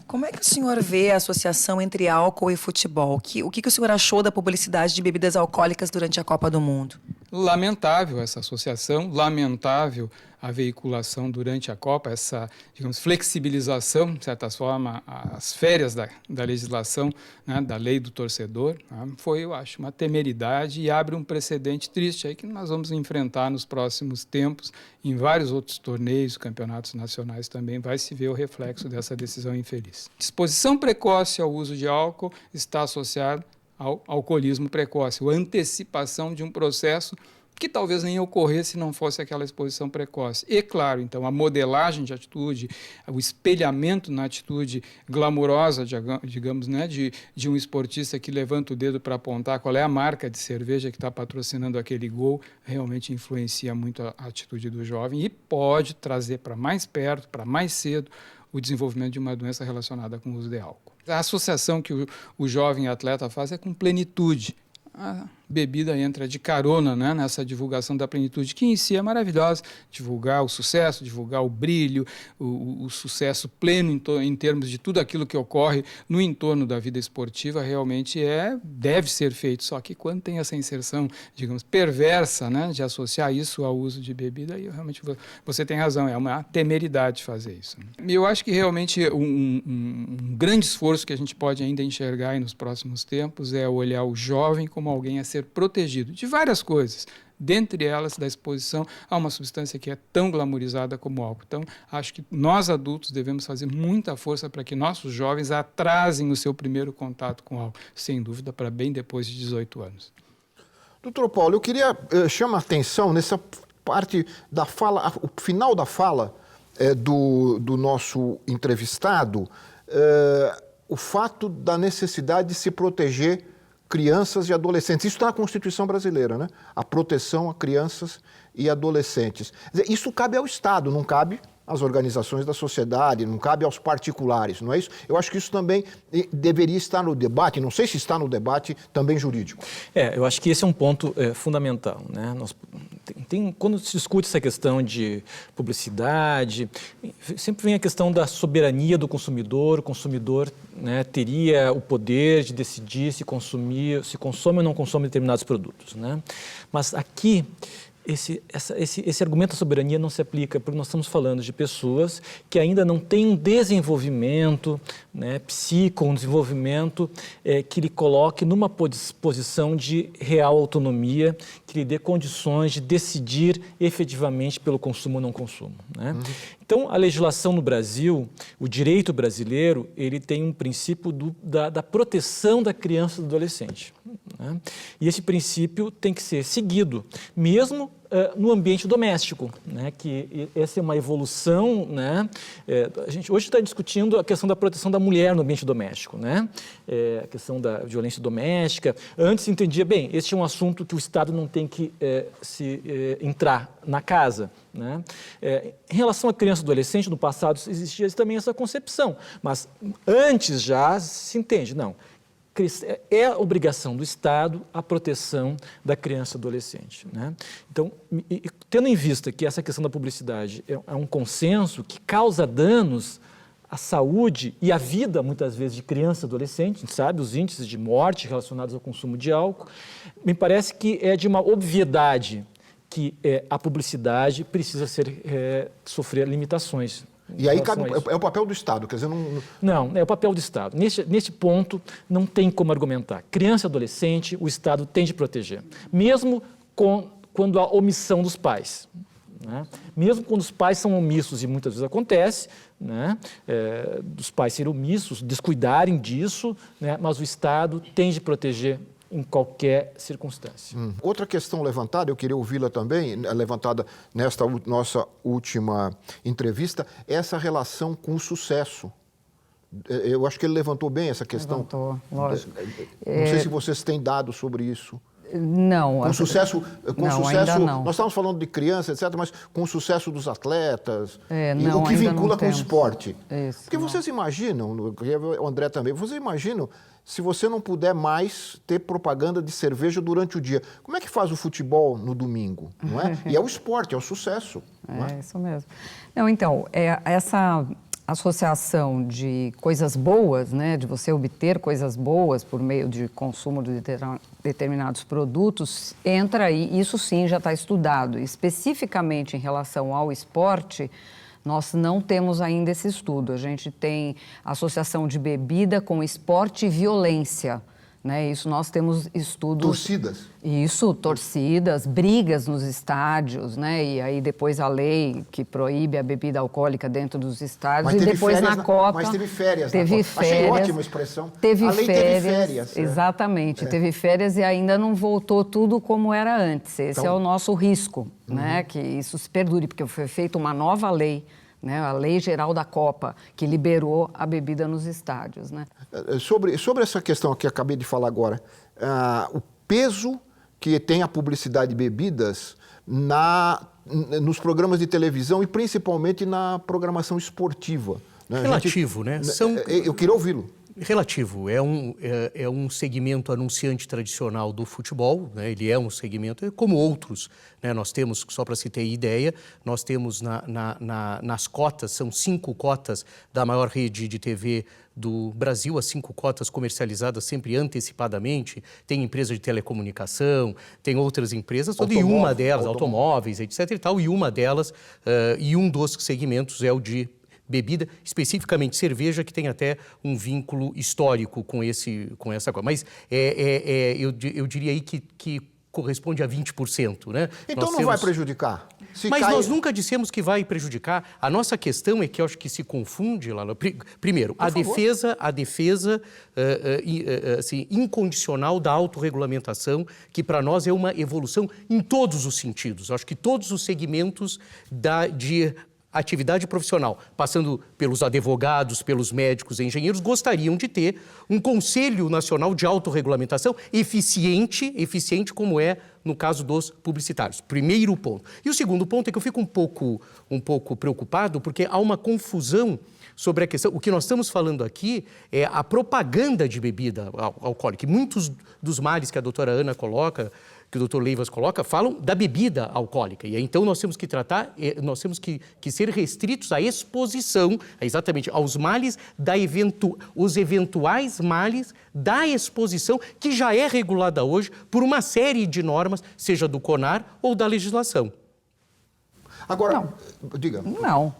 S15: Como é que o senhor vê a associação entre álcool e futebol? O que o senhor achou da publicidade de bebidas alcoólicas durante a Copa do Mundo?
S14: Lamentável essa associação, lamentável a veiculação durante a Copa, essa, digamos, flexibilização, de certa forma, as férias da legislação, né, da lei do torcedor, né, foi, eu acho, uma temeridade e abre um precedente triste aí que nós vamos enfrentar nos próximos tempos, em vários outros torneios, campeonatos nacionais também, vai se ver o reflexo dessa decisão infeliz. Disposição precoce ao uso de álcool está associada ao alcoolismo precoce, a antecipação de um processo que talvez nem ocorresse se não fosse aquela exposição precoce. E, claro, então, a modelagem de atitude, o espelhamento na atitude glamurosa, digamos, né, de um esportista que levanta o dedo para apontar qual é a marca de cerveja que está patrocinando aquele gol, realmente influencia muito a atitude do jovem e pode trazer para mais perto, para mais cedo, o desenvolvimento de uma doença relacionada com o uso de álcool. A associação que o jovem atleta faz é com plenitude. A bebida entra de carona, né, nessa divulgação da plenitude, que em si é maravilhosa, divulgar o sucesso, divulgar o brilho, o sucesso pleno em termos de tudo aquilo que ocorre no entorno da vida esportiva, realmente deve ser feito, só que quando tem essa inserção, digamos, perversa, né, de associar isso ao uso de bebida, aí realmente você tem razão, é uma temeridade fazer isso. Eu acho que realmente um grande esforço que a gente pode ainda enxergar aí nos próximos tempos é olhar o jovem como alguém a ser protegido de várias coisas, dentre elas da exposição a uma substância que é tão glamorizada como o álcool. Então, acho que nós adultos devemos fazer muita força para que nossos jovens atrasem o seu primeiro contato com o álcool, sem dúvida, para bem depois de 18 anos.
S1: Doutor Paulo, eu queria chamar a atenção nessa parte da fala, o final da fala do nosso entrevistado, o fato da necessidade de se proteger crianças e adolescentes. Isso está na Constituição brasileira, né? A proteção a crianças e adolescentes. Quer dizer, isso cabe ao Estado, não cabe às organizações da sociedade, não cabe aos particulares, não é isso? Eu acho que isso também deveria estar no debate, não sei se está no debate também jurídico.
S3: Eu acho que esse é um ponto fundamental, né? Quando se discute essa questão de publicidade, sempre vem a questão da soberania do consumidor. O consumidor, né, teria o poder de decidir se consome ou não consome determinados produtos, né? Mas aqui esse argumento da soberania não se aplica, porque nós estamos falando de pessoas que ainda não têm um desenvolvimento, né, um desenvolvimento que lhe coloque numa posição de real autonomia, que lhe dê condições de decidir efetivamente pelo consumo ou não consumo, né? Então, a legislação no Brasil, o direito brasileiro, ele tem um princípio da proteção da criança e do adolescente, né? E esse princípio tem que ser seguido, mesmo no ambiente doméstico, né? Que essa é uma evolução, né? A gente hoje está discutindo a questão da proteção da mulher no ambiente doméstico, né? A questão da violência doméstica. Antes se entendia, bem, esse é um assunto que o Estado não tem que entrar na casa, né? Em relação à criança e adolescente, no passado existia também essa concepção, mas antes já se entende, não. É obrigação do Estado a proteção da criança e adolescente, né? Então, tendo em vista que essa questão da publicidade é um consenso que causa danos à saúde e à vida, muitas vezes, de criança e adolescente, a gente sabe, os índices de morte relacionados ao consumo de álcool, me parece que é de uma obviedade que a publicidade precisa sofrer limitações.
S1: E aí é o papel do Estado, quer dizer,
S3: Não, é o papel do Estado. Nesse ponto, não tem como argumentar. Criança e adolescente, o Estado tem de proteger, mesmo quando há omissão dos pais, né? Mesmo quando os pais são omissos, e muitas vezes acontece, né? Dos pais serem omissos, descuidarem disso, né? Mas o Estado tem de proteger em qualquer circunstância.
S1: Outra questão levantada, eu queria ouvi-la também, levantada nesta nossa última entrevista, é essa relação com o sucesso. Eu acho que ele levantou bem essa questão.
S4: Levantou, lógico.
S1: Não sei se vocês têm dados sobre isso.
S4: Não.
S1: Com sucesso,
S4: ainda não.
S1: Nós estávamos falando de criança, etc., mas com o sucesso dos atletas,
S4: não,
S1: o que vincula com o
S4: temos.
S1: esporte.
S4: Isso,
S1: porque vocês imaginam, o André também, vocês imaginam se você não puder mais ter propaganda de cerveja durante o dia. Como é que faz o futebol no domingo? Não é? E é o esporte, é o sucesso. Não é?
S4: Isso mesmo. Não, então, essa associação de coisas boas, né, de você obter coisas boas por meio de consumo de determinados produtos, entra aí, isso sim já está estudado. Especificamente em relação ao esporte, nós não temos ainda esse estudo. A gente tem associação de bebida com esporte e violência, né? Isso nós temos estudos...
S1: Torcidas?
S4: Isso, torcidas, brigas nos estádios, né? E aí depois a lei que proíbe a bebida alcoólica dentro dos estádios.
S1: Mas
S4: e depois na Copa...
S1: Mas teve férias
S4: na Copa.
S1: Achei ótima a expressão.
S4: Teve
S1: a lei
S4: férias,
S1: teve férias.
S4: Exatamente, teve férias e ainda não voltou tudo como era antes. Esse é o nosso risco, né? Que isso se perdure, porque foi feita uma nova lei, né, a Lei Geral da Copa, que liberou a bebida nos estádios, né?
S1: Sobre essa questão que acabei de falar agora, o peso que tem a publicidade de bebidas nos programas de televisão e principalmente na programação esportiva. Né?
S5: Relativo, né?
S1: Eu queria ouvi-lo.
S5: Relativo. É um segmento anunciante tradicional do futebol, né? Ele é um segmento, como outros, né? Nós temos, só para se ter ideia, nós temos nas cotas, são 5 cotas da maior rede de TV do Brasil, as 5 cotas comercializadas sempre antecipadamente, tem empresa de telecomunicação, tem outras empresas, e uma delas, automóveis, etc. e tal, e uma delas, e um dos segmentos é o de bebida, especificamente cerveja, que tem até um vínculo histórico com essa coisa. Mas eu diria aí que corresponde a 20%, né?
S1: Então não vai prejudicar?
S5: Mas nós nunca dissemos que vai prejudicar. A nossa questão é que eu acho que se confunde, Lala. Primeiro, a defesa assim, incondicional da autorregulamentação, que para nós é uma evolução em todos os sentidos. Eu acho que todos os segmentos de atividade profissional, passando pelos advogados, pelos médicos e engenheiros, gostariam de ter um Conselho Nacional de Autorregulamentação eficiente como é no caso dos publicitários. Primeiro ponto. E o segundo ponto é que eu fico um pouco preocupado porque há uma confusão sobre a questão. O que nós estamos falando aqui é a propaganda de bebida alcoólica. E muitos dos males que a doutora Ana coloca, que o doutor Leivas coloca, falam da bebida alcoólica. E então nós temos que tratar, nós temos que ser restritos à exposição, exatamente, aos males, os eventuais males da exposição, que já é regulada hoje por uma série de normas, seja do CONAR ou da legislação.
S1: Agora, diga.
S4: Não,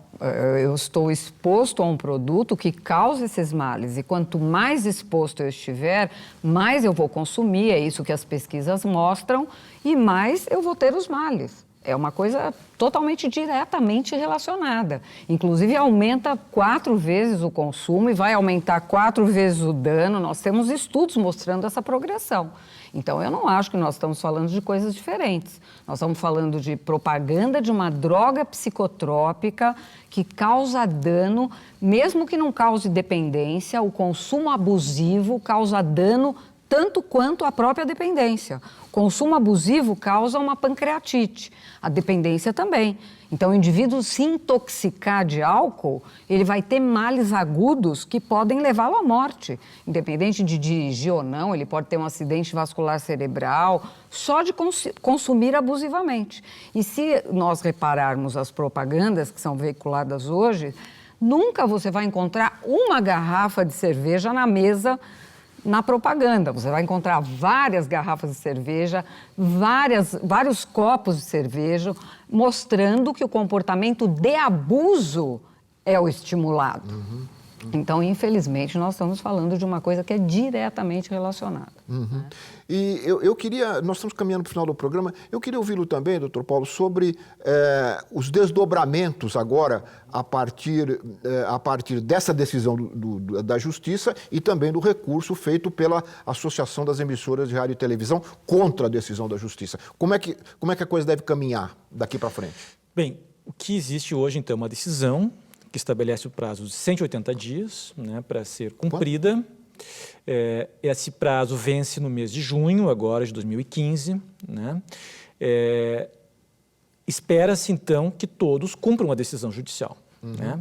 S4: eu estou exposto a um produto que causa esses males e quanto mais exposto eu estiver, mais eu vou consumir, é isso que as pesquisas mostram, e mais eu vou ter os males. É uma coisa totalmente diretamente relacionada. Inclusive, aumenta 4 vezes o consumo e vai aumentar 4 vezes o dano. Nós temos estudos mostrando essa progressão. Então, eu não acho que nós estamos falando de coisas diferentes. Nós estamos falando de propaganda de uma droga psicotrópica que causa dano, mesmo que não cause dependência, o consumo abusivo causa dano tanto quanto a própria dependência. O consumo abusivo causa uma pancreatite, a dependência também. Então, o indivíduo se intoxicar de álcool, ele vai ter males agudos que podem levá-lo à morte. Independente de dirigir ou não, ele pode ter um acidente vascular cerebral, só de consumir abusivamente. E se nós repararmos as propagandas que são veiculadas hoje, nunca você vai encontrar uma garrafa de cerveja na mesa na propaganda. Você vai encontrar várias garrafas de cerveja, vários copos de cerveja, mostrando que o comportamento de abuso é o estimulado. Então, infelizmente, nós estamos falando de uma coisa que é diretamente relacionada. Né?
S1: E eu queria, nós estamos caminhando para o final do programa, eu queria ouvi-lo também, doutor Paulo, sobre os desdobramentos agora a partir dessa decisão da Justiça e também do recurso feito pela Associação das Emissoras de Rádio e Televisão contra a decisão da Justiça. Como é que a coisa deve caminhar daqui para frente?
S3: Bem, o que existe hoje, então, é uma decisão que estabelece o prazo de 180 dias, né, para ser cumprida. Esse prazo vence no mês de junho, agora, de 2015. Né? Espera-se, então, que todos cumpram a decisão judicial. Né?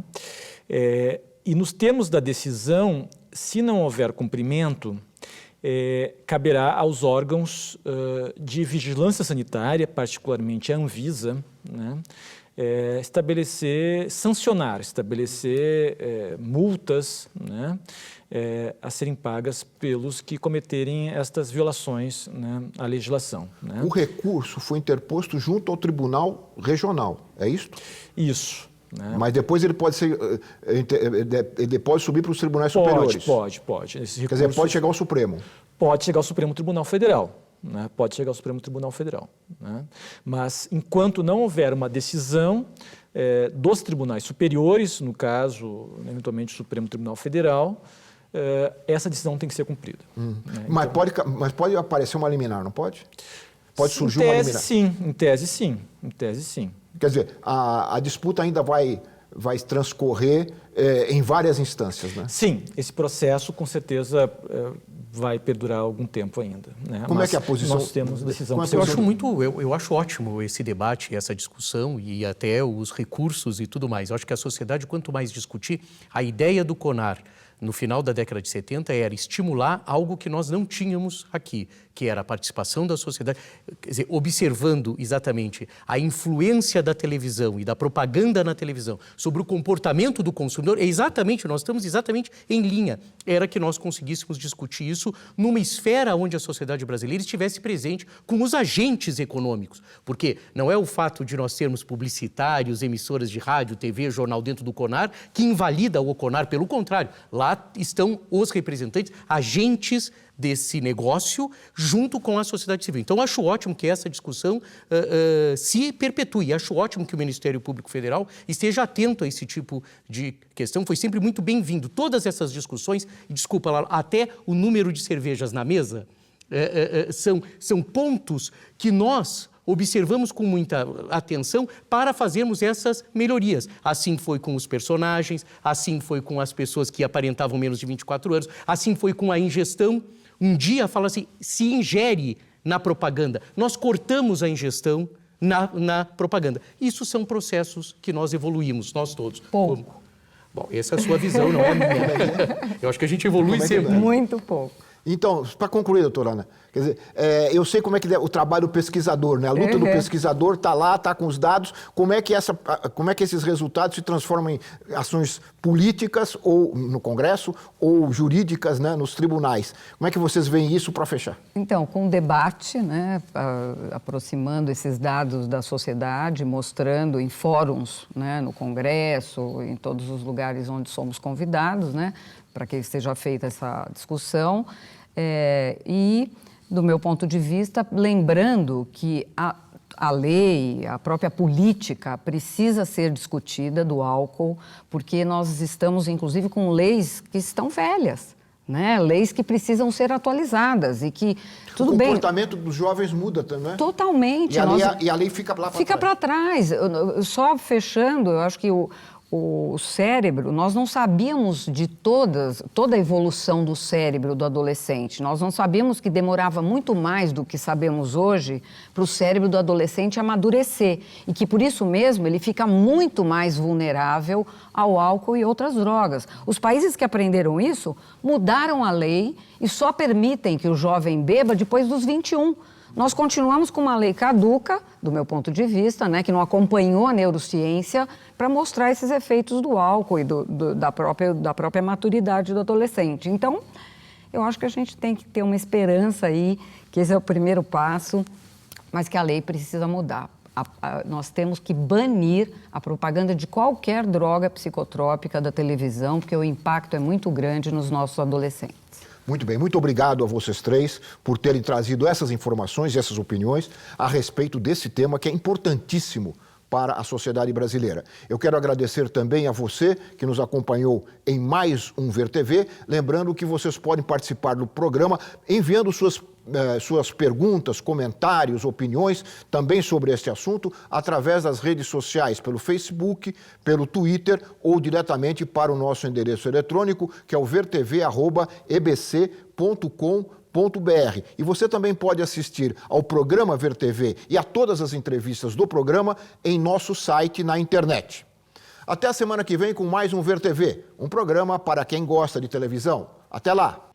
S3: E nos termos da decisão, se não houver cumprimento, caberá aos órgãos de vigilância sanitária, particularmente a Anvisa, né, sancionar, estabelecer multas, né, a serem pagas pelos que cometerem estas violações, né, à legislação. Né?
S1: O recurso foi interposto junto ao Tribunal Regional, é isso?
S3: Isso. Né?
S1: Mas depois ele pode subir para os tribunais superiores?
S3: Pode. Esse recurso,
S1: quer dizer, pode chegar ao Supremo?
S3: Pode chegar ao Supremo Tribunal Federal. Né? Pode chegar ao Supremo Tribunal Federal. Né? Mas, enquanto não houver uma decisão dos tribunais superiores, no caso, eventualmente, o Supremo Tribunal Federal, essa decisão tem que ser cumprida. Né?
S1: Mas pode aparecer uma liminar, não pode? Pode surgir uma liminar?
S3: Em tese, sim.
S1: Quer dizer, a disputa ainda vai transcorrer em várias instâncias, né?
S3: Sim, esse processo, com certeza, vai perdurar algum tempo ainda. Né?
S1: Como é que é a posição?
S3: Nós temos decisão.
S5: Eu acho ótimo esse debate, essa discussão e até os recursos e tudo mais. Eu acho que a sociedade, quanto mais discutir, a ideia do CONAR no final da década de 70 era estimular algo que nós não tínhamos aqui, que era a participação da sociedade, quer dizer, observando exatamente a influência da televisão e da propaganda na televisão sobre o comportamento do consumidor, nós estamos exatamente em linha. Era que nós conseguíssemos discutir isso numa esfera onde a sociedade brasileira estivesse presente com os agentes econômicos, porque não é o fato de nós termos publicitários, emissoras de rádio, TV, jornal dentro do CONAR que invalida o CONAR, pelo contrário, lá estão os representantes, agentes desse negócio, junto com a sociedade civil. Então, acho ótimo que essa discussão se perpetue. Acho ótimo que o Ministério Público Federal esteja atento a esse tipo de questão. Foi sempre muito bem-vindo. Todas essas discussões, e desculpa, até o número de cervejas na mesa, são pontos que nós observamos com muita atenção para fazermos essas melhorias. Assim foi com os personagens, assim foi com as pessoas que aparentavam menos de 24 anos, assim foi com a ingestão. Um dia fala assim, se ingere na propaganda. Nós cortamos a ingestão na propaganda. Isso são processos que nós evoluímos, nós todos.
S4: Pouco.
S5: Bom, essa é a sua visão, não é a minha. Eu acho que a gente evolui sempre.
S4: Muito pouco.
S1: Então, para concluir, doutora Ana, quer dizer, eu sei como é que é o trabalho do pesquisador, né? A luta do pesquisador está lá, está com os dados. Como é que esses resultados se transformam em ações políticas ou no Congresso ou jurídicas, né, nos tribunais? Como é que vocês veem isso para fechar?
S4: Então, com o debate, né, aproximando esses dados da sociedade, mostrando em fóruns, né, no Congresso, em todos os lugares onde somos convidados, né, para que seja feita essa discussão. E, do meu ponto de vista, lembrando que a lei, a própria política precisa ser discutida do álcool, porque nós estamos, inclusive, com leis que estão velhas, né? Leis que precisam ser atualizadas e que, tudo bem...
S1: O comportamento dos jovens muda também, né?
S4: Totalmente.
S1: E a lei fica lá para trás.
S4: Fica para trás. Só fechando, eu acho que o cérebro, nós não sabíamos de toda a evolução do cérebro do adolescente. Nós não sabíamos que demorava muito mais do que sabemos hoje para o cérebro do adolescente amadurecer. E que, por isso mesmo, ele fica muito mais vulnerável ao álcool e outras drogas. Os países que aprenderam isso mudaram a lei e só permitem que o jovem beba depois dos 21. Nós continuamos com uma lei caduca, do meu ponto de vista, né, que não acompanhou a neurociência para mostrar esses efeitos do álcool e da própria maturidade do adolescente. Então, eu acho que a gente tem que ter uma esperança aí, que esse é o primeiro passo, mas que a lei precisa mudar. Nós temos que banir a propaganda de qualquer droga psicotrópica da televisão, porque o impacto é muito grande nos nossos adolescentes.
S1: Muito bem, muito obrigado a vocês três por terem trazido essas informações e essas opiniões a respeito desse tema que é importantíssimo para a sociedade brasileira. Eu quero agradecer também a você que nos acompanhou em mais um Ver TV, lembrando que vocês podem participar do programa enviando suas perguntas, comentários, opiniões também sobre este assunto através das redes sociais, pelo Facebook, pelo Twitter ou diretamente para o nosso endereço eletrônico, que é o vertv@ebc.com.br. E você também pode assistir ao programa Ver TV e a todas as entrevistas do programa em nosso site na internet. Até a semana que vem com mais um Ver TV, um programa para quem gosta de televisão. Até lá!